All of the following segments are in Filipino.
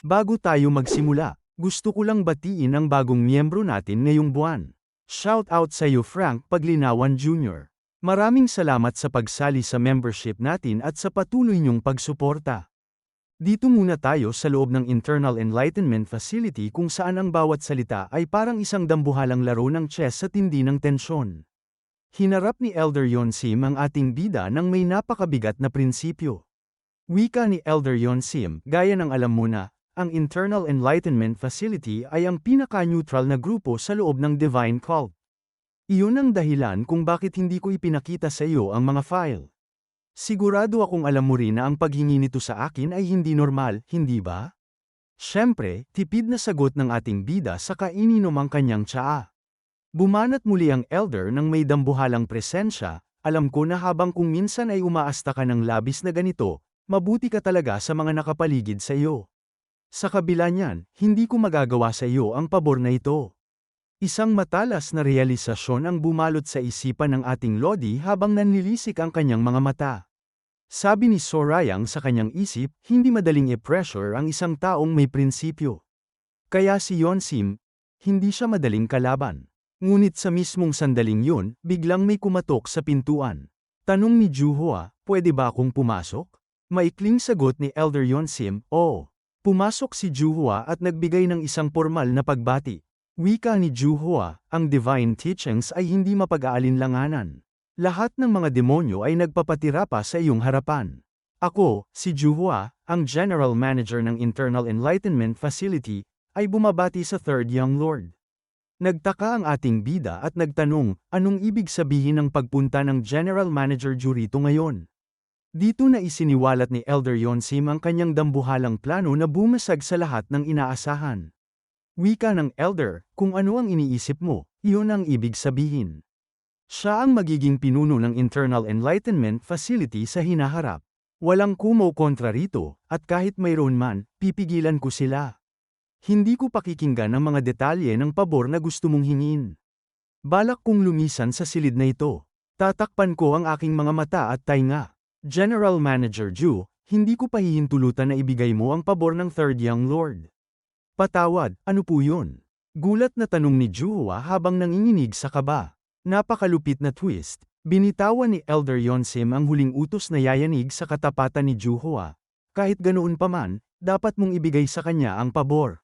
Bago tayo magsimula, gusto ko lang batiin ang bagong miyembro natin ngayong buwan. Shout out sa iyo Frank Paglinawan Jr. Maraming salamat sa pagsali sa membership natin at sa patuloy niyong pagsuporta. Dito muna tayo sa loob ng Internal Enlightenment Facility kung saan ang bawat salita ay parang isang dambuhalang laro ng chess sa tindi ng tensyon. Hinarap ni Elder Yonsim ang ating bida ng may napakabigat na prinsipyo. Wika ni Elder Yonsim, gaya ng alam mo na, ang Internal Enlightenment Facility ay ang pinaka-neutral na grupo sa loob ng Divine Cult. Iyon ang dahilan kung bakit hindi ko ipinakita sa iyo ang mga file. Sigurado akong alam mo rin na ang paghingi nito sa akin ay hindi normal, hindi ba? Siyempre, tipid na sagot ng ating bida sa kaininom ang kanyang tsaa. Bumanat muli ang elder ng may dambuhalang presensya, alam ko na habang kung minsan ay umaasta ka ng labis na ganito, mabuti ka talaga sa mga nakapaligid sa iyo. Sa kabila niyan, hindi ko magagawa sa iyo ang pabor na ito. Isang matalas na realisasyon ang bumalot sa isipan ng ating Lodi habang nanlilisik ang kanyang mga mata. Sabi ni Sorayang sa kanyang isip, hindi madaling i-pressure ang isang taong may prinsipyo. Kaya si Yonsim, hindi siya madaling kalaban. Ngunit sa mismong sandaling yun, biglang may kumatok sa pintuan. Tanong ni Juhua, pwede ba akong pumasok? Maikling sagot ni Elder Yonsim, oo. Pumasok si Juhua at nagbigay ng isang formal na pagbati. Wika ni Juhua, ang divine teachings ay hindi mapag-aalinlanganan. Lahat ng mga demonyo ay nagpapatira pa sa iyong harapan. Ako, si Juhua, ang General Manager ng Internal Enlightenment Facility, ay bumabati sa Third Young Lord. Nagtaka ang ating bida at nagtanong, anong ibig sabihin ng pagpunta ng General Manager Ju rito ngayon? Dito na isiniwalat ni Elder Yonsim ang kanyang dambuhalang plano na bumasag sa lahat ng inaasahan. Wika ng Elder, kung ano ang iniisip mo, iyon ang ibig sabihin. Siya ang magiging pinuno ng Internal Enlightenment Facility sa hinaharap. Walang kumo kontra rito, at kahit mayroon man, pipigilan ko sila. Hindi ko pakikinggan ang mga detalye ng pabor na gusto mong hingin. Balak kong lumisan sa silid na ito. Tatakpan ko ang aking mga mata at tainga. General Manager Ju, hindi ko pahihintulutan na ibigay mo ang pabor ng Third Young Lord. Patawad, ano po yun? Gulat na tanong ni Juhua habang nanginginig sa kaba. Napakalupit na twist, binitawan ni Elder Yonsim ang huling utos na yayanig sa katapatan ni Juhua. Kahit ganoon pa man, dapat mong ibigay sa kanya ang pabor.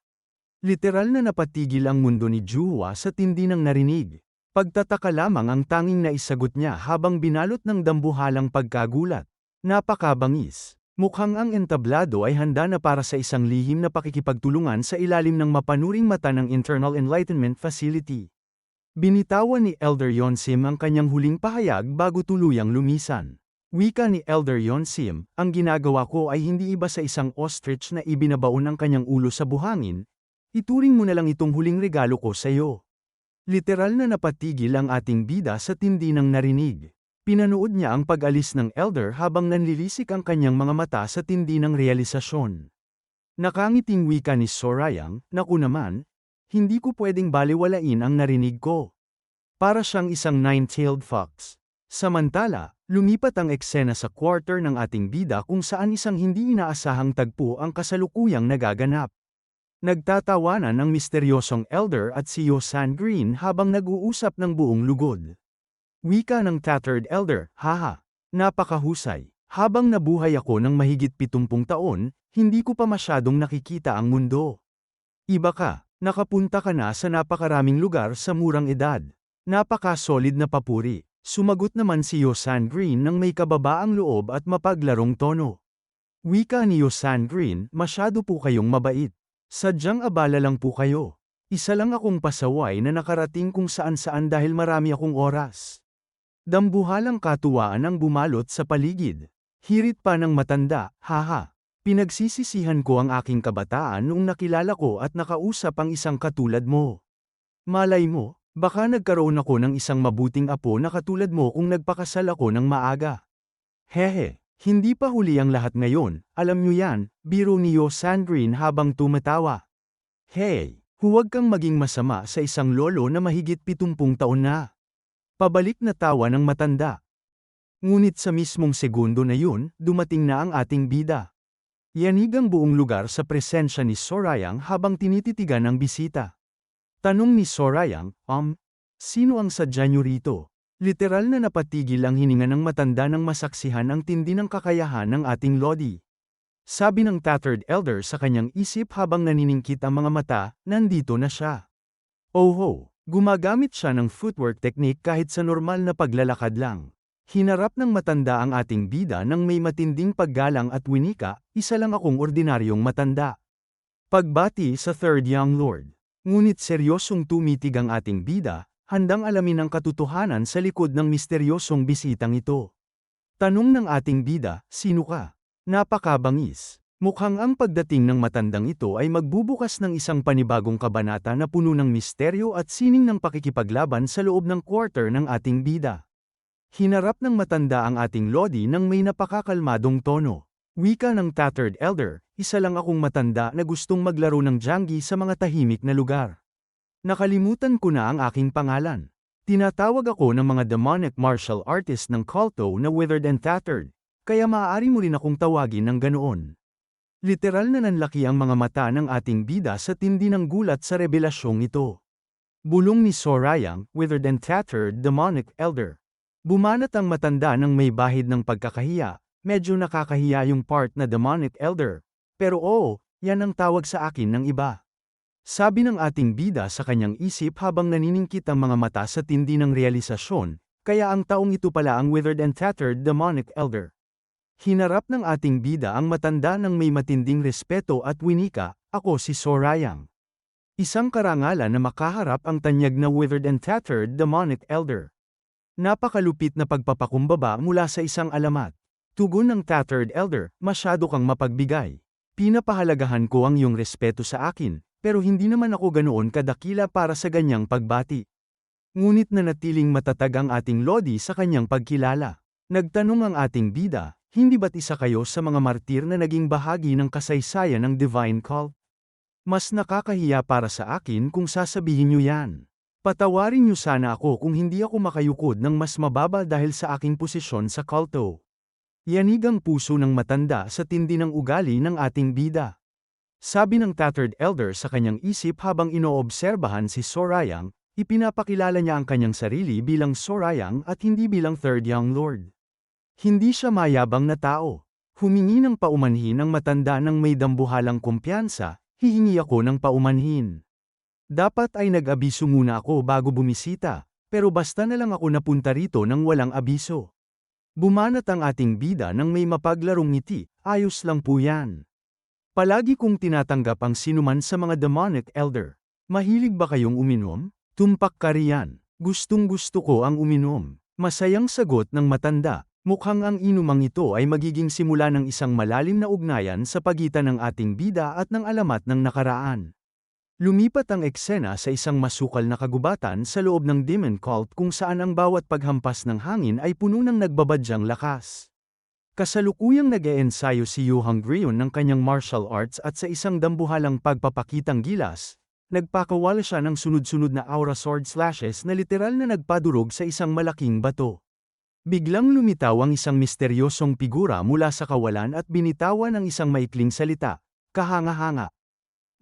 Literal na napatigil ang mundo ni Juhua sa tindi ng narinig. Pagtataka lamang ang tanging naisagot niya habang binalot ng dambuhalang pagkagulat. Napakabangis. Mukhang ang entablado ay handa na para sa isang lihim na pakikipagtulungan sa ilalim ng mapanuring mata ng Internal Enlightenment Facility. Binitawan ni Elder Yonsim ang kanyang huling pahayag bago tuluyang lumisan. Wika ni Elder Yonsim, ang ginagawa ko ay hindi iba sa isang ostrich na ibinabaon ang kanyang ulo sa buhangin. Ituring mo na lang itong huling regalo ko sa iyo. Literal na napatigil ang ating bida sa tindi ng narinig. Pinanood niya ang pag-alis ng elder habang nanlilisik ang kanyang mga mata sa tindi ng realisasyon. Nakangiting wika ni Sorayang, naku naman, hindi ko pwedeng baliwalain ang narinig ko. Para siyang isang nine-tailed fox. Samantala, lumipat ang eksena sa quarter ng ating bida kung saan isang hindi inaasahang tagpo ang kasalukuyang nagaganap. Nagtatawanan ang misteryosong elder at si Yosan Green habang nag-uusap ng buong lugod. Wika ng tattered elder, haha, napakahusay. Habang nabuhay ako ng mahigit 70 taon, hindi ko pa masyadong nakikita ang mundo. Iba ka, nakapunta ka na sa napakaraming lugar sa murang edad. Napaka-solid na papuri. Sumagot naman si Yosan Green ng may kababaang loob at mapaglarong tono. Wika ni Yosan Green, masyado po kayong mabait. Sadyang abala lang po kayo. Isa lang akong pasaway na nakarating kung saan-saan dahil marami akong oras. Dambuhalang katuwaan ang bumalot sa paligid. Hirit pa ng matanda, haha. Pinagsisisihan ko ang aking kabataan noong nakilala ko at nakausap ang isang katulad mo. Malay mo, baka nagkaroon ako ng isang mabuting apo na katulad mo kung nagpakasal ako ng maaga. Hehe. Hindi pa huli ang lahat ngayon, alam nyo yan, biro ni Yosan Green habang tumatawa. Hey, huwag kang maging masama sa isang lolo na mahigit 70 taon na. Pabalik na tawa ng matanda. Ngunit sa mismong segundo na yun, dumating na ang ating bida. Yanig ang buong lugar sa presensya ni Sorayang habang tinititigan ang bisita. Tanong ni Sorayang, sino ang sadya niyo rito? Literal na napatigil ang hininga ng matanda nang masaksihan ang tindi ng kakayahan ng ating Lodi. Sabi ng tattered elder sa kanyang isip habang naniningkit ang mga mata, nandito na siya. Oh, gumagamit siya ng footwork technique kahit sa normal na paglalakad lang. Hinarap ng matanda ang ating bida nang may matinding paggalang at winika, isa lang akong ordinaryong matanda. Pagbati sa Third Young Lord. Ngunit seryosong tumitig ang ating bida, handang alamin ang katotohanan sa likod ng misteryosong bisitang ito. Tanong ng ating bida, sino ka? Napakabangis. Mukhang ang pagdating ng matandang ito ay magbubukas ng isang panibagong kabanata na puno ng misteryo at sining ng pakikipaglaban sa loob ng quarter ng ating bida. Hinarap ng matanda ang ating Lodi nang may napakakalmadong tono. Wika ng tattered elder, isa lang akong matanda na gustong maglaro ng janggi sa mga tahimik na lugar. Nakalimutan ko na ang aking pangalan. Tinatawag ako ng mga demonic martial artist ng culto na withered and tattered, kaya maaari mo rin akong tawagin ng ganoon. Literal na nanlaki ang mga mata ng ating bida sa tindi ng gulat sa revelasyong ito. Bulong ni Sorayang, withered and tattered demonic elder. Bumanat ang matanda nang may bahid ng pagkakahiya, medyo nakakahiya yung part na demonic elder. Pero yan ang tawag sa akin ng iba. Sabi ng ating bida sa kanyang isip habang naniningkit ang mga mata sa tindi ng realisasyon, kaya ang taong ito pala ang withered and tattered demonic elder. Hinarap ng ating bida ang matanda nang may matinding respeto at winika, ako si Sorayang. Isang karangalan na makaharap ang tanyag na withered and tattered demonic elder. Napakalupit na pagpapakumbaba mula sa isang alamat. Tugon ng tattered elder, masyado kang mapagbigay. Pinapahalagahan ko ang iyong respeto sa akin, pero hindi naman ako ganoon kadakila para sa ganyang pagbati. Ngunit nanatiling matatag ang ating Lodi sa kanyang pagkilala. Nagtanong ang ating bida, hindi ba't isa kayo sa mga martir na naging bahagi ng kasaysayan ng divine cult? Mas nakakahiya para sa akin kung sasabihin niyo yan. Patawarin niyo sana ako kung hindi ako makayukod ng mas mababa dahil sa aking posisyon sa kulto. Yanig ang puso ng matanda sa tindi ng ugali ng ating bida. Sabi ng tattered elder sa kanyang isip habang inoobserbahan si Sorayang, ipinapakilala niya ang kanyang sarili bilang Sorayang at hindi bilang Third Young Lord. Hindi siya mayabang na tao. Humingi ng paumanhin ang matanda ng may dambuhalang kumpiyansa, hihingi ako ng paumanhin. Dapat ay nag-abiso muna ako bago bumisita, pero basta na lang ako napunta rito nang walang abiso. Bumanat ang ating bida nang may mapaglarong ngiti, ayos lang po yan. Palagi kong tinatanggap ang sinuman sa mga demonic elder. Mahilig ba kayong uminom? Tumpak ka riyan. Gustong gusto ko ang uminom. Masayang sagot ng matanda. Mukhang ang inumang ito ay magiging simula ng isang malalim na ugnayan sa pagitan ng ating bida at ng alamat ng nakaraan. Lumipat ang eksena sa isang masukal na kagubatan sa loob ng demon cult kung saan ang bawat paghampas ng hangin ay puno ng nagbabadyang lakas. Kasalukuyang nag-eensayo si Yu Hungrion ng kanyang martial arts at sa isang dambuhalang pagpapakitang gilas, nagpakawala siya ng sunod-sunod na aura sword slashes na literal na nagpadurog sa isang malaking bato. Biglang lumitaw ang isang misteryosong figura mula sa kawalan at binitawan ang isang maikling salita, kahanga-hanga.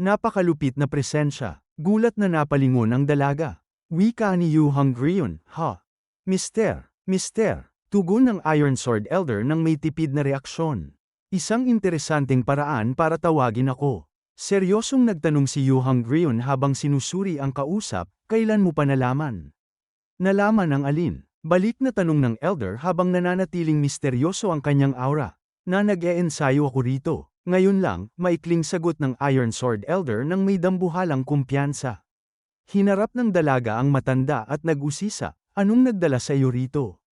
Napakalupit na presensya. Gulat na napalingon ang dalaga. Wika ni Yu Hungrion, Mister, tugon ng Iron Sword Elder nang may tipid na reaksyon. Isang interesanteng paraan para tawagin ako. Seryosong nagtanong si Yu Hungrion habang sinusuri ang kausap, kailan mo pa nalaman? Nalaman ang alin? Balik na tanong ng Elder habang nananatiling misteryoso ang kanyang aura. Na nag-eensayo ako rito. Ngayon lang, maikling sagot ng Iron Sword Elder nang may dambuhalang kumpiyansa. Hinarap ng dalaga ang matanda at nag-usisa, anong nagdala sa iyo rito?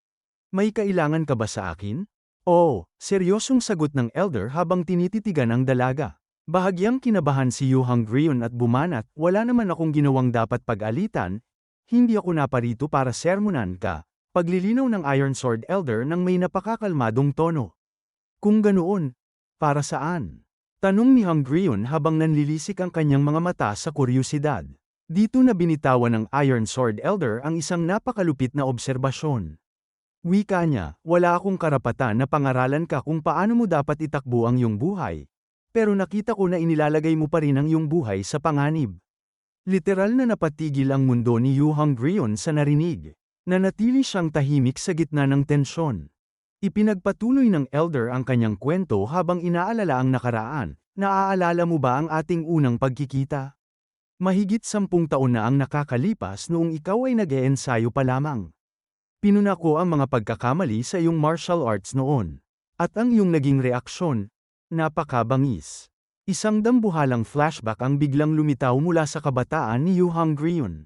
May kailangan ka ba sa akin? Oo, seryosong sagot ng Elder habang tinititigan ang dalaga. Bahagyang kinabahan si Yu Hungrion at bumanat, wala naman akong ginawang dapat pag-alitan, hindi ako naparito para sermonan ka. Paglilinaw ng Iron Sword Elder nang may napakakalmadong tono. Kung ganoon, para saan? Tanong ni Hungrion habang nanlilisik ang kanyang mga mata sa kuryosidad. Dito na binitawan ng Iron Sword Elder ang isang napakalupit na obserbasyon. Wika niya, wala akong karapatan na pangaralan ka kung paano mo dapat itakbo ang iyong buhay. pero nakita ko na inilalagay mo pa rin ang iyong buhay sa panganib. Literal na napatigil ang mundo ni Yu Hongrion sa narinig. Nanatili siyang tahimik sa gitna ng tensyon. Ipinagpatuloy ng elder ang kanyang kwento habang inaalala ang nakaraan. Naaalala mo ba ang ating unang pagkikita? Mahigit 10 taon na ang nakakalipas noong ikaw ay nag-eensayo pa lamang. Pinuna ko ang mga pagkakamali sa iyong martial arts noon. At ang iyong naging reaksyon, napakabangis. Isang dambuhalang flashback ang biglang lumitaw mula sa kabataan ni Yu Hongrion.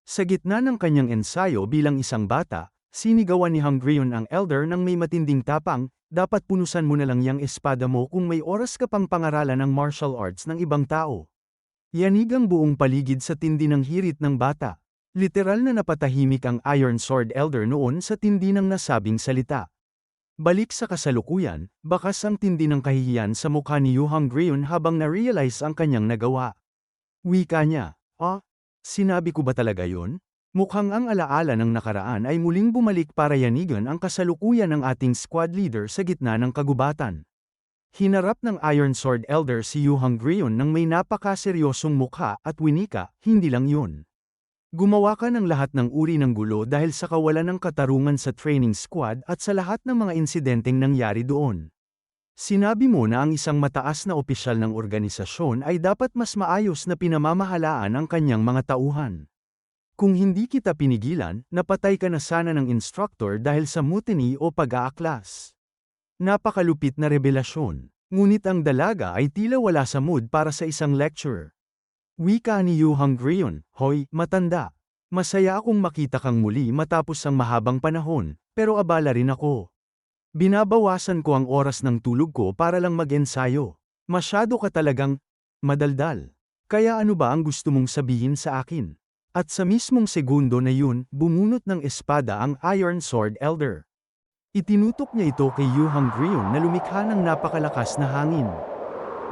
Sa gitna ng kanyang ensayo bilang isang bata, sinigawan ni Hongrion ang elder ng may matinding tapang, dapat punusan mo na lang yang espada mo kung may oras ka pang pangaralan ng martial arts ng ibang tao. Yanig ang buong paligid sa tindi ng hirit ng bata. Literal na napatahimik ang Iron Sword Elder noon sa tindi ng nasabing salita. Balik sa kasalukuyan, bakas ang tindi ng kahihiyan sa mukha ni Yu Hongrion habang na-realize ang kanyang nagawa. Wika niya, sinabi ko ba talaga yun? Mukhang ang alaala ng nakaraan ay muling bumalik para yanigan ang kasalukuyan ng ating squad leader sa gitna ng kagubatan. Hinarap ng Iron Sword Elder si Yu Hongrion ng may napakaseryosong mukha at winika, hindi lang yun. Gumawa ka ng lahat ng uri ng gulo dahil sa kawalan ng katarungan sa training squad at sa lahat ng mga insidenteng nangyari doon. Sinabi mo na ang isang mataas na opisyal ng organisasyon ay dapat mas maayos na pinamamahalaan ang kanyang mga tauhan. Kung hindi kita pinigilan, napatay ka na sana ng instructor dahil sa mutiny o pag-aaklas. Napakalupit na revelasyon. Ngunit ang dalaga ay tila wala sa mood para sa isang lecturer. Wika ni Yu Hongrion, "Hoy, matanda. Masaya akong makita kang muli matapos ang mahabang panahon, pero abala rin ako. Binabawasan ko ang oras ng tulog ko para lang mag-ensayo. Masyado ka talagang madaldal. Kaya ano ba ang gusto mong sabihin sa akin?" At sa mismong segundo na yun, bumunot ng espada ang Iron Sword Elder. Itinutok niya ito kay Yu Hongrion na lumikha ng napakalakas na hangin.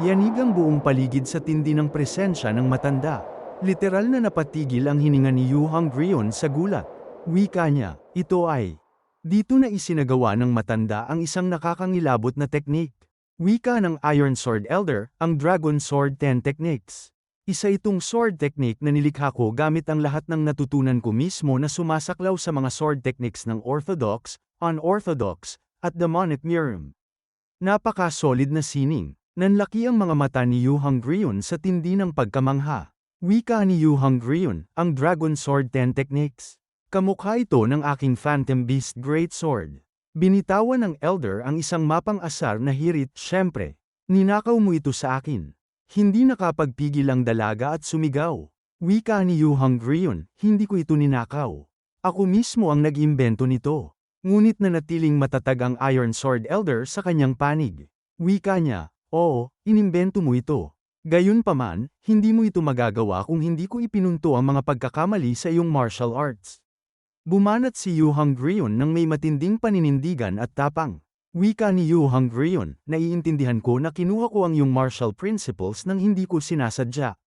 Yanig ang buong paligid sa tindi ng presensya ng matanda. Literal na napatigil ang hininga ni Yu Hongrion sa gulat. Wika niya, ito ay dito na isinagawa ng matanda ang isang nakakangilabot na teknik. Wika ng Iron Sword Elder, ang Dragon Sword 10 Techniques. Isa itong sword technique na nilikha ko gamit ang lahat ng natutunan ko mismo na sumasaklaw sa mga sword techniques ng Orthodox, Unorthodox, at Demonic Mirum. Napaka-solid na sining. Nanlaki ang mga mata ni Yu Hongrion sa tindi ng pagkamangha. Wika ni Yu Hongrion, ang Dragon Sword 10 Techniques. Kamukha ito ng aking Phantom Beast Great Sword. Binitawan ng elder ang isang mapang-asar na hirit, syempre. Ninakaw mo ito sa akin. Hindi nakapagpigil ang dalaga at sumigaw. Wika ni Yu Hongrion, hindi ko ito ninakaw. Ako mismo ang nag-imbento nito. Ngunit nanatiling matatag ang Iron Sword Elder sa kanyang panig. Wika niya, oo, inimbento mo ito. Gayunpaman, hindi mo ito magagawa kung hindi ko ipinunto ang mga pagkakamali sa iyong martial arts. Bumanat si Yu Hongrion ng may matinding paninindigan at tapang. Wika ni Yu Hongrion, naiintindihan ko na kinuha ko ang iyong martial principles nang hindi ko sinasadya.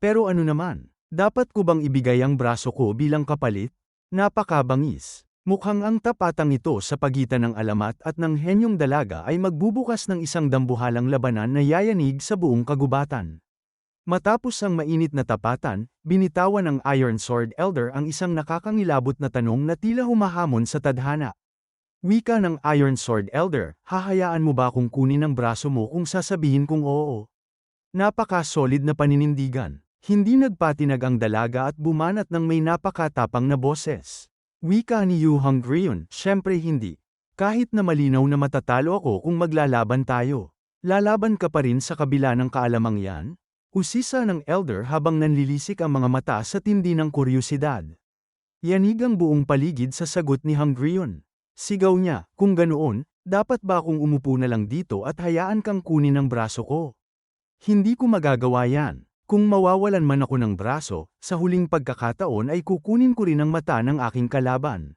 Pero ano naman, dapat ko bang ibigay ang braso ko bilang kapalit? Napakabangis. Mukhang ang tapatang ito sa pagitan ng alamat at ng henyong dalaga ay magbubukas ng isang dambuhalang labanan na yayanig sa buong kagubatan. Matapos ang mainit na tapatan, binitawan ng Iron Sword Elder ang isang nakakangilabot na tanong na tila humahamon sa tadhana. Wika ng Iron Sword Elder, hahayaan mo ba akong kunin ang braso mo kung sasabihin kong oo? Napaka-solid na paninindigan. Hindi nagpatinag ang dalaga at bumanat ng may napakatapang na boses. Wika ni Yu Hongrion, syempre hindi. Kahit na malinaw na matatalo ako kung maglalaban tayo. Lalaban ka pa rin sa kabila ng kaalamang yan? Usisa ng elder habang nanlilisik ang mga mata sa tindi ng kuryosidad. Yanig ang buong paligid sa sagot ni Hongrion. Sigaw niya, kung ganoon, dapat ba akong umupo na lang dito at hayaan kang kunin ang braso ko? Hindi ko magagawa yan. Kung mawawalan man ako ng braso, sa huling pagkakataon ay kukunin ko rin ang mata ng aking kalaban.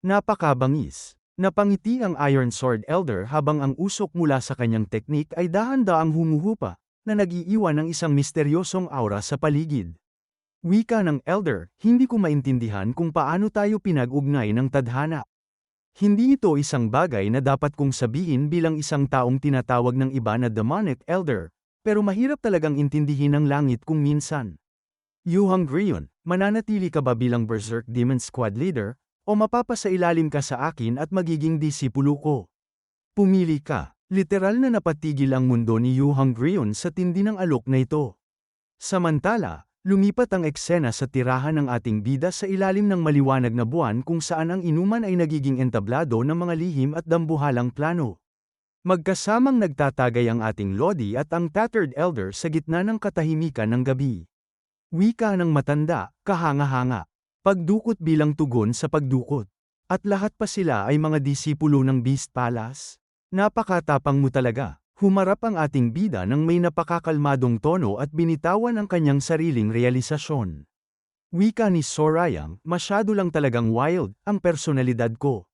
Napakabangis. Napangiti ang Iron Sword Elder habang ang usok mula sa kanyang teknik ay dahan-daang humuhupa, na nag-iiwan ng isang misteryosong aura sa paligid. Wika ng elder, hindi ko maintindihan kung paano tayo pinag-ugnay ng tadhana. Hindi ito isang bagay na dapat kong sabihin bilang isang taong tinatawag ng iba na demonic elder, pero mahirap talagang intindihin ng langit kung minsan. Yuhang Grion, mananatili ka ba bilang Berserk Demon Squad leader, o mapapasailalim ka sa akin at magiging disipulo ko? Pumili ka. Literal na napatigil ang mundo ni Yuhang Grion sa tindi ng alok na ito. Samantala, lumipat ang eksena sa tirahan ng ating bida sa ilalim ng maliwanag na buwan kung saan ang inuman ay nagiging entablado ng mga lihim at dambuhalang plano. Magkasamang nagtatagay ang ating Lodi at ang Tattered Elder sa gitna ng katahimikan ng gabi. Wika ng matanda, kahanga-hanga. Pagdukot bilang tugon sa pagdukot. At lahat pa sila ay mga disipulo ng Beast Palace? Napakatapang mo talaga. Humarap ang ating bida ng may napakakalmadong tono at binitawan ang kanyang sariling realisasyon. Wika ni Sorayang, masyado lang talagang wild ang personalidad ko.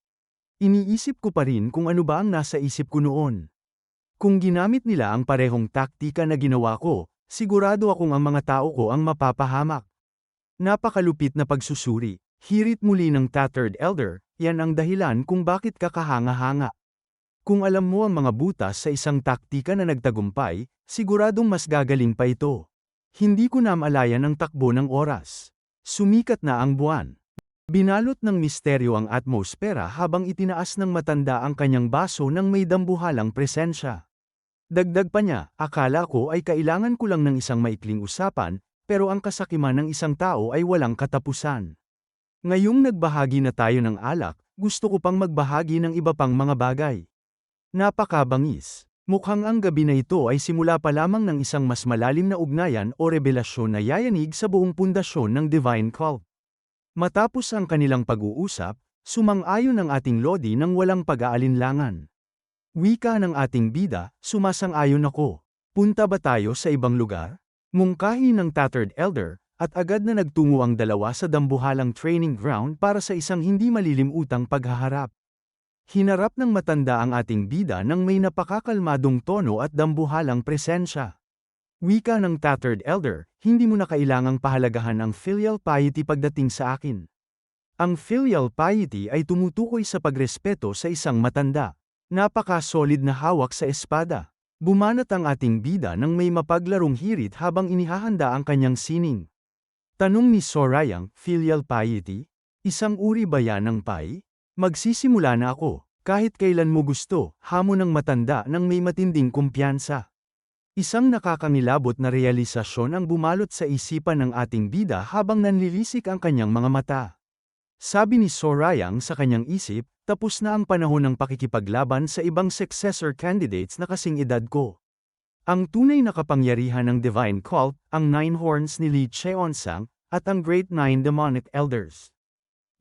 Iniisip ko pa rin kung ano ba ang nasa isip ko noon. Kung ginamit nila ang parehong taktika na ginawa ko, sigurado akong ang mga tao ko ang mapapahamak. Napakalupit na pagsusuri. Hirit muli ng Tattered Elder, yan ang dahilan kung bakit ka kahanga-hanga. Kung alam mo ang mga butas sa isang taktika na nagtagumpay, siguradong mas gagaling pa ito. Hindi ko na malayan ang takbo ng oras. Sumikat na ang buwan. Binalot ng misteryo ang atmosfera habang itinaas ng matanda ang kanyang baso ng may dambuhalang presensya. Dagdag pa niya, akala ko ay kailangan ko lang ng isang maikling usapan, pero ang kasakiman ng isang tao ay walang katapusan. Ngayong nagbahagi na tayo ng alak, gusto ko pang magbahagi ng iba pang mga bagay. Napakabangis. Mukhang ang gabi na ito ay simula pa lamang ng isang mas malalim na ugnayan o revelasyon na yayanig sa buong pundasyon ng Divine Cult. Matapos ang kanilang pag-uusap, sumang-ayon ang ating Lodi ng walang pag-aalinlangan. Wika ng ating bida, sumasang-ayon ako. Punta ba tayo sa ibang lugar? Mungkahi ng Tattered Elder, at agad na nagtungo ang dalawa sa dambuhalang training ground para sa isang hindi malilimutang paghaharap. Hinarap ng matanda ang ating bida ng may napakakalmadong tono at dambuhalang presensya. Wika ng Tattered Elder, hindi mo na kailangang pahalagahan ang filial piety pagdating sa akin. Ang filial piety ay tumutukoy sa pagrespeto sa isang matanda. Napaka-solid na hawak sa espada. Bumanat ang ating bida ng may mapaglarong hirit habang inihahanda ang kanyang sining. Tanong ni Sorayang, filial piety? Isang uri ba yan ng pai? Magsisimula na ako, kahit kailan mo gusto, hamon ng matanda ng may matinding kumpiyansa. Isang nakakangilabot na realisasyon ang bumalot sa isipan ng ating bida habang nanlilisik ang kanyang mga mata. Sabi ni Sorayang sa kanyang isip, tapos na ang panahon ng pakikipaglaban sa ibang successor candidates na kasing edad ko. Ang tunay na kapangyarihan ng Divine Cult, ang Nine Horns ni Li Cheonsang, at ang Great Nine Demonic Elders.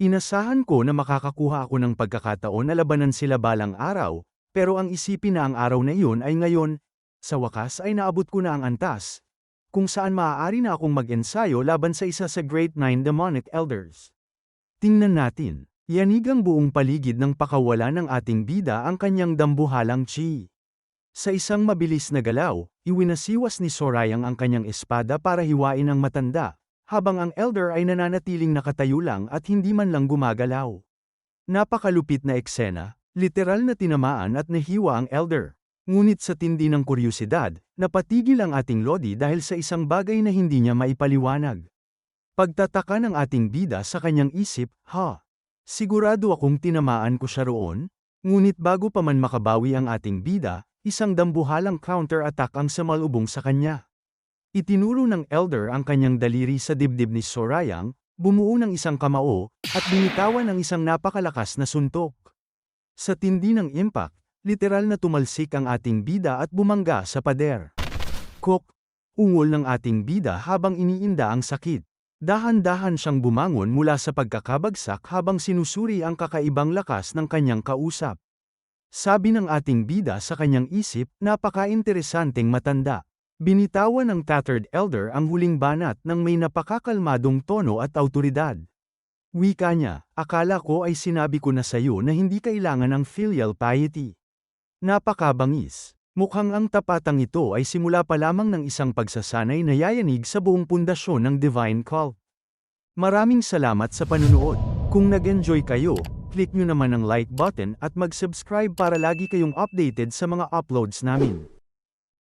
Inasahan ko na makakakuha ako ng pagkakataon na labanan sila balang araw, pero ang isipin na ang araw na iyon ay ngayon, sa wakas ay naabot ko na ang antas, kung saan maaari na akong mag-ensayo laban sa isa sa Great Nine Demonic Elders. Tingnan natin, yanig ang buong paligid ng pakawala ng ating bida ang kanyang dambuhalang chi. Sa isang mabilis na galaw, iwinasiwas ni Sorayang ang kanyang espada para hiwain ang matanda, habang ang elder ay nananatiling nakatayo lang at hindi man lang gumagalaw. Napakalupit na eksena, literal na tinamaan at nahiwa ang elder. Ngunit sa tindi ng kuryosidad, napatigil ang ating Lodi dahil sa isang bagay na hindi niya maipaliwanag. Pagtataka ng ating bida sa kanyang isip, sigurado akong tinamaan ko siya roon? Ngunit bago pa man makabawi ang ating bida, isang dambuhalang counter-attack ang sumalubong sa kanya. Itinuro ng elder ang kanyang daliri sa dibdib ni Sorayang, bumuo ng isang kamao, at binitawan ng isang napakalakas na suntok. Sa tindi ng impact, literal na tumalsik ang ating bida at bumangga sa pader. Kok! Ungol ng ating bida habang iniinda ang sakit. Dahan-dahan siyang bumangon mula sa pagkakabagsak habang sinusuri ang kakaibang lakas ng kanyang kausap. Sabi ng ating bida sa kanyang isip, napaka-interesanteng matanda. Binitawan ng Tattered Elder ang huling banat ng may napakakalmadong tono at awtoridad. Wika niya, akala ko ay sinabi ko na sayo na hindi kailangan ng filial piety. Napakabangis. Mukhang ang tapatang ito ay simula pa lamang ng isang pagsasanay na yayanig sa buong pundasyon ng Divine Cult. Maraming salamat sa panunood. Kung nag-enjoy kayo, Click nyo naman ang like button at mag-subscribe para lagi kayong updated sa mga uploads namin.